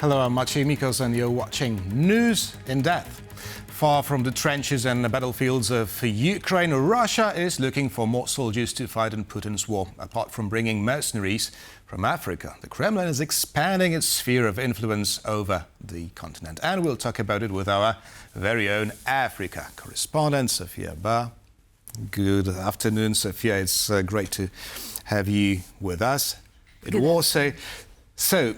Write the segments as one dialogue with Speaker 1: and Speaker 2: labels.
Speaker 1: Hello, I'm Maciej Mikos and you're watching News in Depth. Far from the trenches and the battlefields of Ukraine, Russia is looking for more soldiers to fight in Putin's war. Apart from bringing mercenaries from Africa, the Kremlin is expanding its sphere of influence over the continent. And we'll talk about it with our very own Africa correspondent, Sofia Ba. Good afternoon, Sofia. It's great to have you with us in Warsaw. So,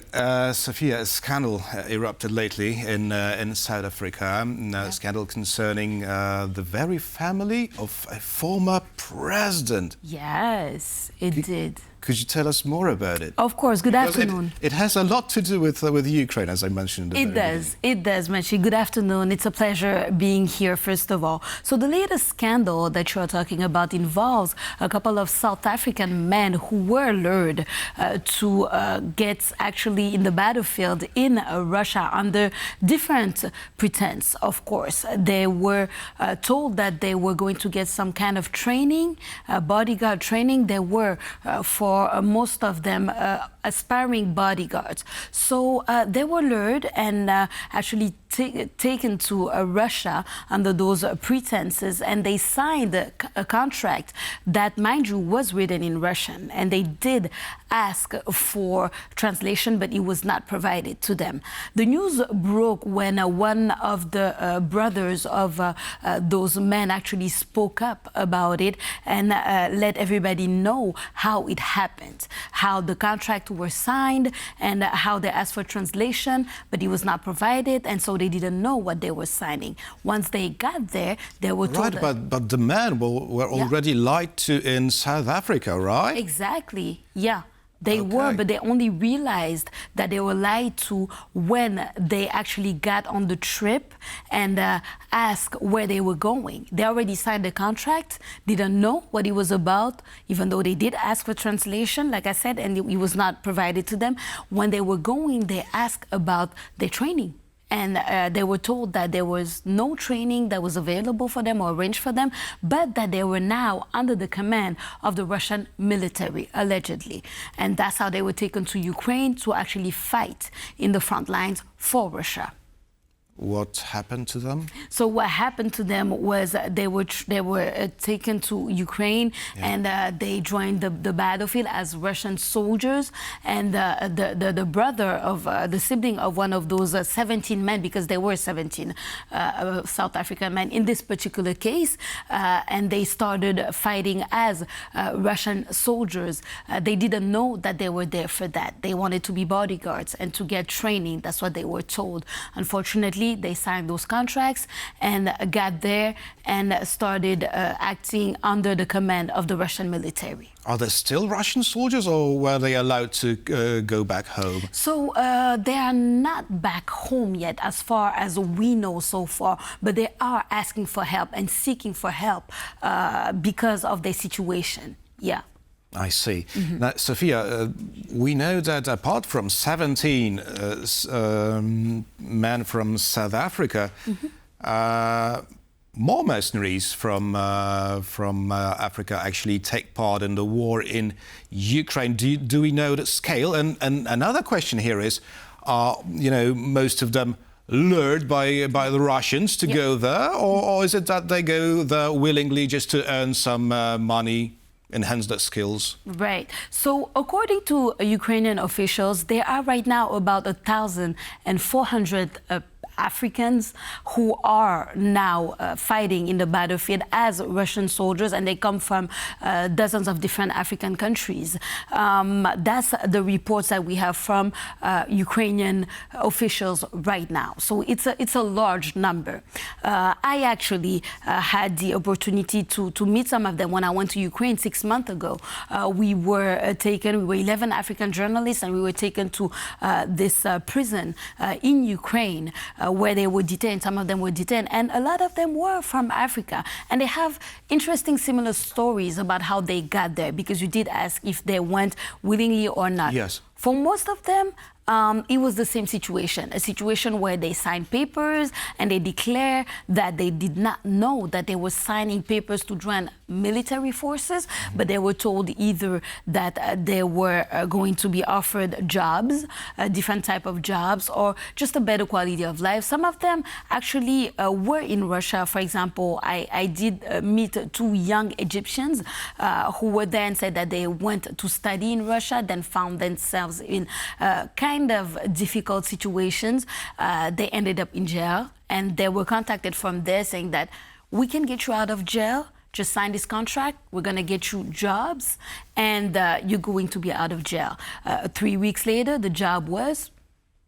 Speaker 1: Sofia, a scandal erupted lately in South Africa, a scandal concerning the very family of a former president.
Speaker 2: Yes, it did.
Speaker 1: Could you tell us more about it?
Speaker 2: Of course. Good afternoon.
Speaker 1: It has a lot to do with Ukraine, as I mentioned.
Speaker 2: It does, Maciej. Good afternoon. It's a pleasure being here, first of all. So the latest scandal that you're talking about involves a couple of South African men who were lured to get actually in the battlefield in Russia under different pretense, of course. They were told that they were going to get some kind of training, bodyguard training. They were for most of them aspiring bodyguards. So they were lured and actually taken to Russia under those pretenses, and they signed a contract that, mind you, was written in Russian, and they did ask for translation, but it was not provided to them. The news broke when one of the brothers of those men actually spoke up about it and let everybody know how it happened, how the contract was signed and how they asked for translation, but it was not provided, and so they didn't know what they were signing. Once they got there, they were told...
Speaker 1: Right, but the men were already lied to in South Africa, right?
Speaker 2: Exactly, yeah. They were, but they only realized that they were lied to when they actually got on the trip and asked where they were going. They already signed the contract, didn't know what it was about, even though they did ask for translation, like I said, and it was not provided to them. When they were going, they asked about their training. And they were told that there was no training that was available for them or arranged for them, but that they were now under the command of the Russian military, allegedly. And that's how they were taken to Ukraine to actually fight in the front lines for Russia.
Speaker 1: What happened to them?
Speaker 2: So what happened to them was they were taken to Ukraine, and they joined the battlefield as Russian soldiers. And the brother of the sibling of one of those 17 men, because there were 17 South African men in this particular case, and they started fighting as Russian soldiers. They didn't know that they were there for that. They wanted to be bodyguards and to get training. That's what they were told. Unfortunately, they signed those contracts and got there and started acting under the command of the Russian military.
Speaker 1: Are they still Russian soldiers, or were they allowed to go back home?
Speaker 2: So they are not back home yet, as far as we know so far, but they are asking for help and seeking for help because of their situation. Yeah.
Speaker 1: I see. Now, Sofia, we know that apart from 17 men from South Africa, more mercenaries from Africa actually take part in the war in Ukraine. Do we know the scale? And another question here is, are most of them lured by the Russians to go there, or is it that they go there willingly just to earn some money? Enhance their skills?
Speaker 2: Right. So according to Ukrainian officials, there are right now about 1,400 Africans who are now fighting in the battlefield as Russian soldiers, and they come from dozens of different African countries. That's the reports that we have from Ukrainian officials right now. So it's a large number. I actually had the opportunity to meet some of them when I went to Ukraine 6 months ago. We were 11 African journalists, and we were taken to this prison in Ukraine where they were detained. Some of them were detained, and a lot of them were from Africa. And they have interesting similar stories about how they got there, because you did ask if they went willingly or not.
Speaker 1: Yes.
Speaker 2: For most of them, it was the same situation, a situation where they signed papers and they declare that they did not know that they were signing papers to join military forces, but they were told either that they were going to be offered jobs, different type of jobs, or just a better quality of life. Some of them actually were in Russia. For example, I did meet two young Egyptians who were there and said that they went to study in Russia, then found themselves in kind of difficult situations. They ended up in jail, and they were contacted from there saying that we can get you out of jail. Just sign this contract, we're gonna get you jobs, and you're going to be out of jail. 3 weeks later, the job was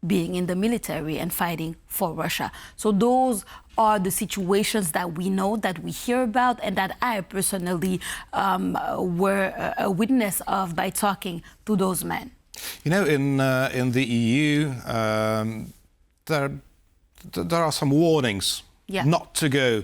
Speaker 2: being in the military and fighting for Russia. So those are the situations that we know, that we hear about, and that I personally were a witness of by talking to those men.
Speaker 1: You know, in the EU, there are some warnings not to go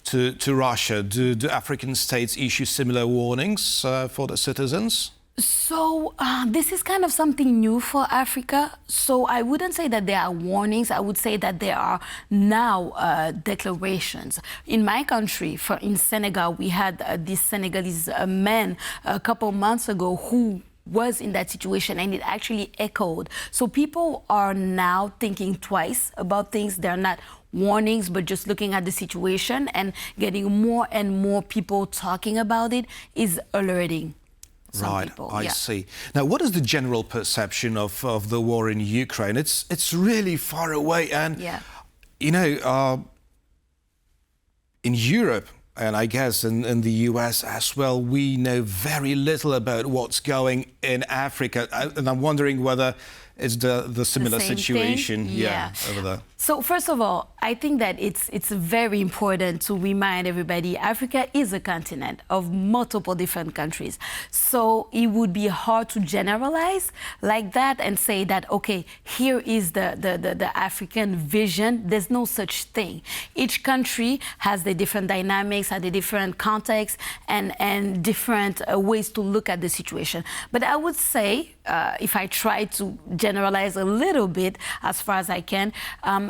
Speaker 1: to Russia. Do African states issue similar warnings for the citizens?
Speaker 2: So this is kind of something new for Africa. So I wouldn't say that there are warnings. I would say that there are now declarations. In my country, in Senegal, we had this Senegalese man a couple months ago who was in that situation, and it actually echoed. So people are now thinking twice about things. They're not warnings, but just looking at the situation, and getting more and more people talking about it is alerting some people.
Speaker 1: I see. Now, what is the general perception of the war in Ukraine? It's really far away, and you know, in Europe, and I guess in the US as well, we know very little about what's going in Africa. And I'm wondering whether it's the similar situation over there.
Speaker 2: So first of all, I think that it's very important to remind everybody Africa is a continent of multiple different countries. So it would be hard to generalize like that and say that, okay, here is the African vision. There's no such thing. Each country has the different dynamics, has the different contexts, and different ways to look at the situation. But I would say, if I try to generalize a little bit as far as I can,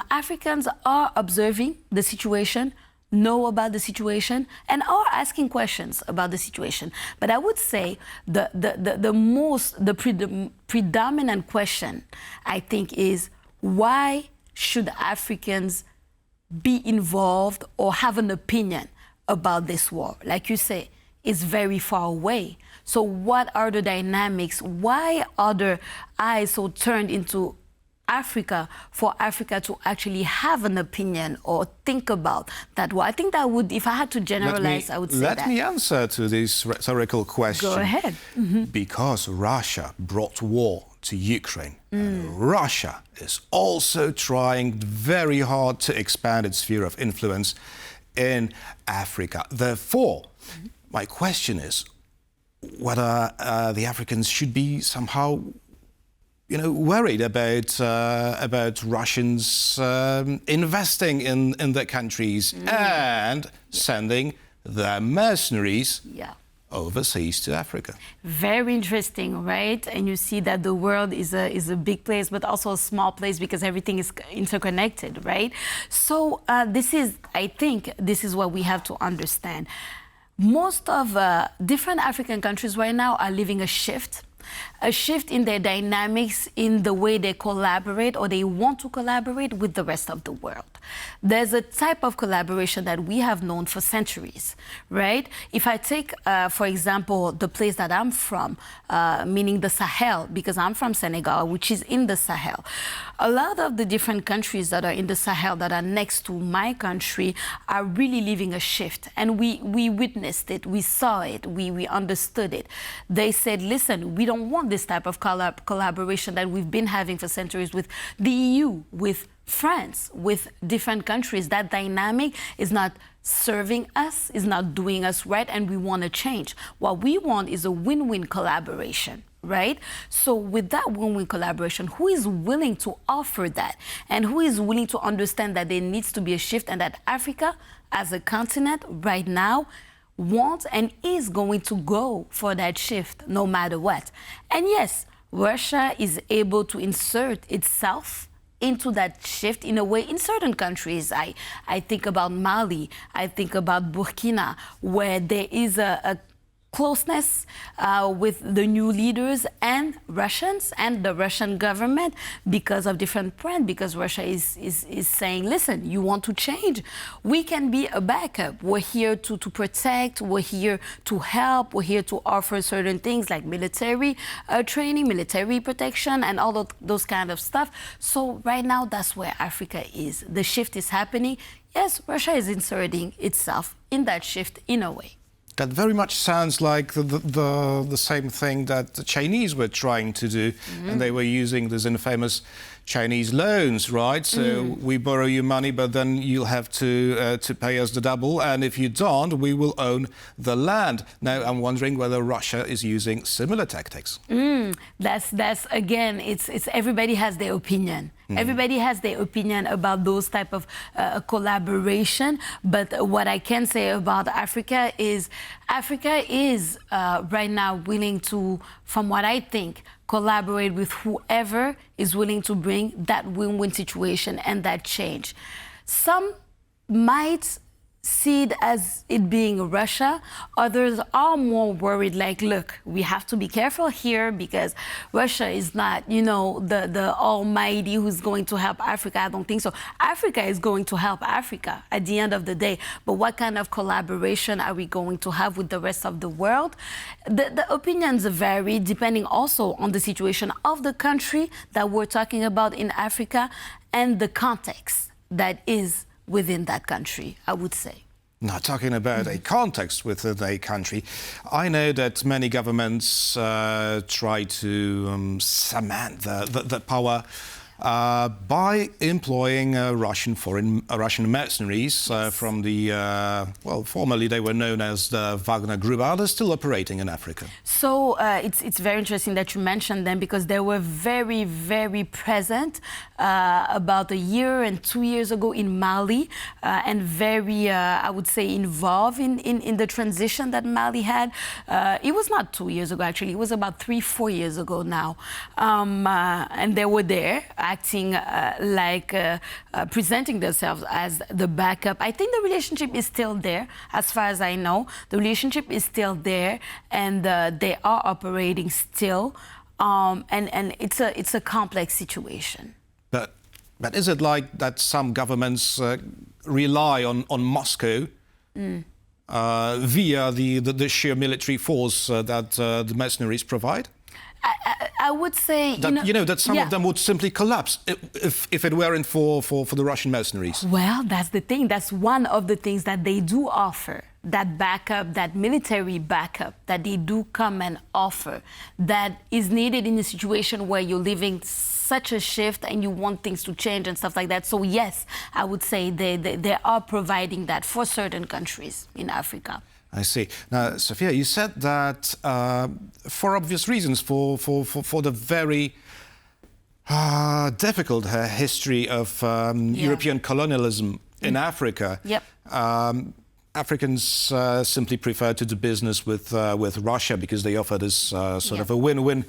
Speaker 2: Africans are observing the situation, know about the situation, and are asking questions about the situation. But I would say the predominant question, I think, is why should Africans be involved or have an opinion about this war? Like you say, it's very far away. So what are the dynamics? Why are the eyes so turned into Africa for Africa to actually have an opinion or think about that war? I think that would, if I had to generalize, I would say that.
Speaker 1: Let me answer to this rhetorical question.
Speaker 2: Go ahead.
Speaker 1: Because Russia brought war to Ukraine. And Russia is also trying very hard to expand its sphere of influence in Africa. Therefore, my question is whether the Africans should be somehow, you know, worried about Russians investing in their countries and sending their mercenaries overseas to Africa.
Speaker 2: Very interesting, right? And you see that the world is a big place, but also a small place because everything is interconnected, right? So I think this is what we have to understand. Most of different African countries right now are living a shift in their dynamics, in the way they collaborate or they want to collaborate with the rest of the world. There's a type of collaboration that we have known for centuries, right? If I take, for example, the place that I'm from, meaning the Sahel, because I'm from Senegal, which is in the Sahel. A lot of the different countries that are in the Sahel that are next to my country are really living a shift. And we witnessed it, we saw it, we understood it. They said, listen, we don't want this type of collaboration that we've been having for centuries with the EU, with France, with different countries. That dynamic is not serving us, is not doing us right, and we want to change. What we want is a win-win collaboration, right? So with that win-win collaboration, who is willing to offer that? And who is willing to understand that there needs to be a shift and that Africa, as a continent right now, wants and is going to go for that shift no matter what. And yes, Russia is able to insert itself into that shift in a way in certain countries. I think about Mali, I think about Burkina, where there is a closeness with the new leaders and Russians and the Russian government because of different plans, because Russia is saying, listen, you want to change? We can be a backup. We're here to protect, we're here to help, we're here to offer certain things like military training, military protection, and all of those kind of stuff. So right now, that's where Africa is. The shift is happening. Yes, Russia is inserting itself in that shift in a way.
Speaker 1: That very much sounds like the same thing that the Chinese were trying to do, and they were using these infamous Chinese loans, right? So we borrow you money, but then you'll have to pay us the double, and if you don't, we will own the land. Now, I'm wondering whether Russia is using similar tactics.
Speaker 2: That's again, it's everybody has their opinion. Everybody has their opinion about those type of collaboration. But what I can say about Africa is right now willing to, from what I think, collaborate with whoever is willing to bring that win-win situation and that change. Some might see it as it being Russia. Others are more worried, like, look, we have to be careful here because Russia is not, you know, the almighty who's going to help Africa. I don't think so. Africa is going to help Africa at the end of the day. But what kind of collaboration are we going to have with the rest of the world? The opinions vary depending also on the situation of the country that we're talking about in Africa and the context that is within that country, I would say.
Speaker 1: Now, talking about a context within a country, I know that many governments try to cement the power by employing Russian mercenaries from the, well, formerly they were known as the Wagner group. Are they still operating in Africa?
Speaker 2: So it's very interesting that you mentioned them because they were very, very present about a year and 2 years ago in Mali and very, I would say, involved in the transition that Mali had. It was not 2 years ago, actually. It was about 3-4 years ago now. And they were there acting presenting themselves as the backup. I think the relationship is still there, as far as I know. The relationship is still there, and they are operating still. And it's a complex situation.
Speaker 1: But is it like that some governments rely on Moscow via the sheer military force that the mercenaries provide?
Speaker 2: I would say
Speaker 1: that, that some of them would simply collapse if it weren't for the Russian mercenaries.
Speaker 2: Well, that's the thing. That's one of the things that they do offer. That backup, that military backup that they do come and offer, that is needed in a situation where you're living such a shift and you want things to change and stuff like that. So yes, I would say they are providing that for certain countries in Africa.
Speaker 1: I see. Now, Sofia, you said that for obvious reasons, for the very difficult history of European colonialism in Africa, Africans simply prefer to do business with Russia because they offer this sort of a win-win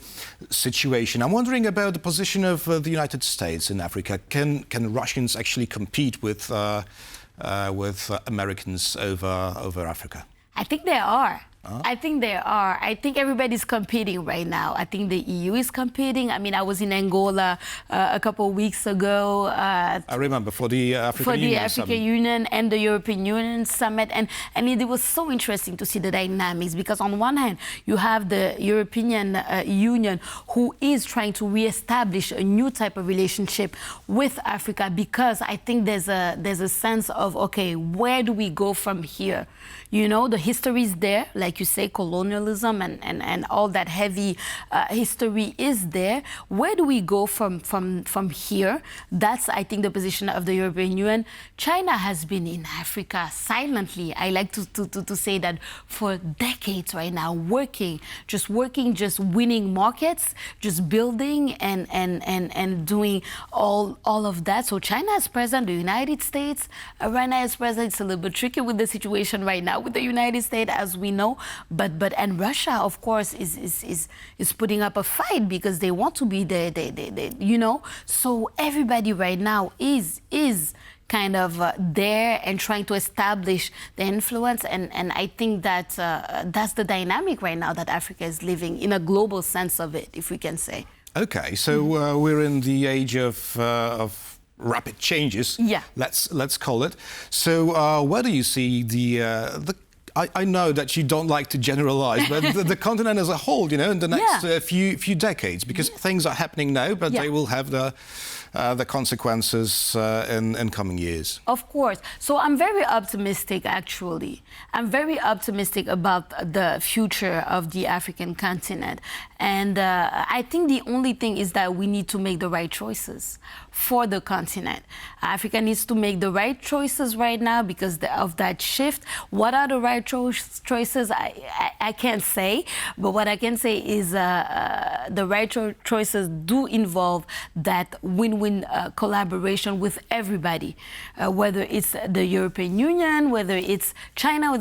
Speaker 1: situation. I'm wondering about the position of the United States in Africa. Can Russians actually compete with Americans over Africa?
Speaker 2: I think they are. I think they are. I think everybody's competing right now. I think the EU is competing. I mean, I was in Angola a couple of weeks ago.
Speaker 1: I remember for the African
Speaker 2: Union and the European Union summit, and it was so interesting to see the dynamics because on one hand you have the European Union who is trying to reestablish a new type of relationship with Africa because I think there's a sense of, okay, where do we go from here? You know, the history is there, like you say, colonialism and all that heavy history is there. Where do we go from here? That's, I think, the position of the European Union. China has been in Africa silently. I like to say that for decades right now, just winning markets, just building and doing all of that. So China is present, the United States right now is present. It's a little bit tricky with the situation right now with the United States, as we know. And Russia, of course, is putting up a fight because they want to be there. So everybody right now is kind of there and trying to establish the influence. And I think that that's the dynamic right now that Africa is living in a global sense of it, if we can say.
Speaker 1: Okay, so we're in the age of rapid changes.
Speaker 2: Yeah.
Speaker 1: Let's call it. So where do you see the I know that you don't like to generalize, but the continent as a whole, in the next few decades, because things are happening now, but they will have the consequences in coming years.
Speaker 2: Of course. So I'm very optimistic, actually. I'm very optimistic about the future of the African continent. And I think the only thing is that we need to make the right choices for the continent. Africa needs to make the right choices right now because of that shift. What are the right choices? I can't say, but what I can say is the right choices do involve that win-win collaboration with everybody, whether it's the European Union, whether it's China,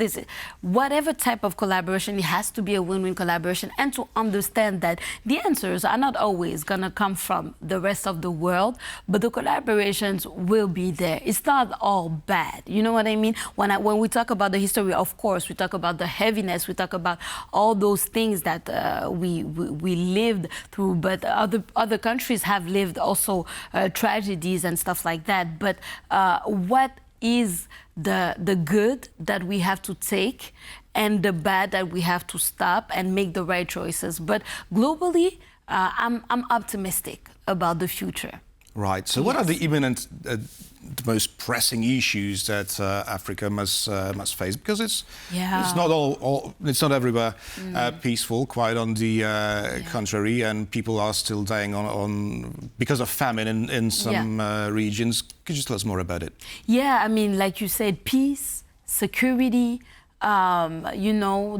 Speaker 2: whatever type of collaboration, it has to be a win-win collaboration, and to understand that the answers are not always going to come from the rest of the world, but the collaborations will be there. It's not all bad. You know what I mean? When we talk about the history, of course, we talk about the heaviness, we talk about all those things that we lived through, but other countries have lived also tragedies and stuff like that. But what is the good that we have to take and the bad that we have to stop and make the right choices? But globally, I'm optimistic about the future.
Speaker 1: Right. So what are the imminent, the most pressing issues that Africa must face? Because it's not everywhere peaceful. Quite on the contrary, and people are still dying on because of famine in some regions. Could you tell us more about it?
Speaker 2: Yeah, I mean, like you said, peace, security.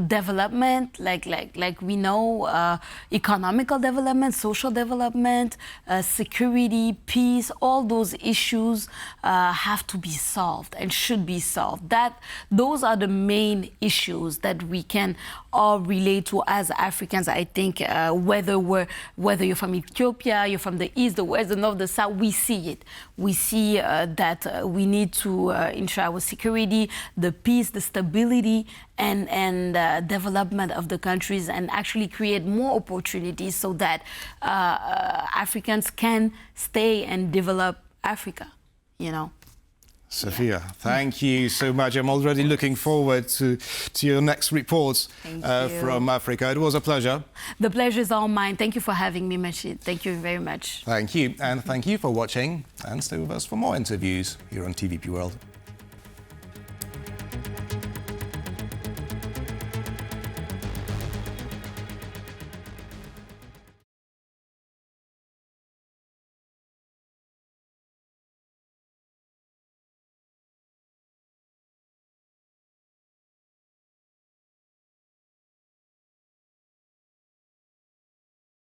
Speaker 2: Development, like we know, economical development, social development, security, peace, all those issues have to be solved and should be solved. Those are the main issues that we can all relate to as Africans. I think whether you're from Ethiopia, you're from the east, the west, the north, the south, we see it. We see that we need to ensure our security, the peace, the stability, and development of the countries, and actually create more opportunities so that Africans can stay and develop Africa,
Speaker 1: Sofia, thank you so much. I'm already looking forward to your next reports from Africa. It was a pleasure.
Speaker 2: The pleasure is all mine. Thank you for having me, Machid. Thank you very much.
Speaker 1: Thank you. And thank you for watching. And stay with us for more interviews here on TVP World.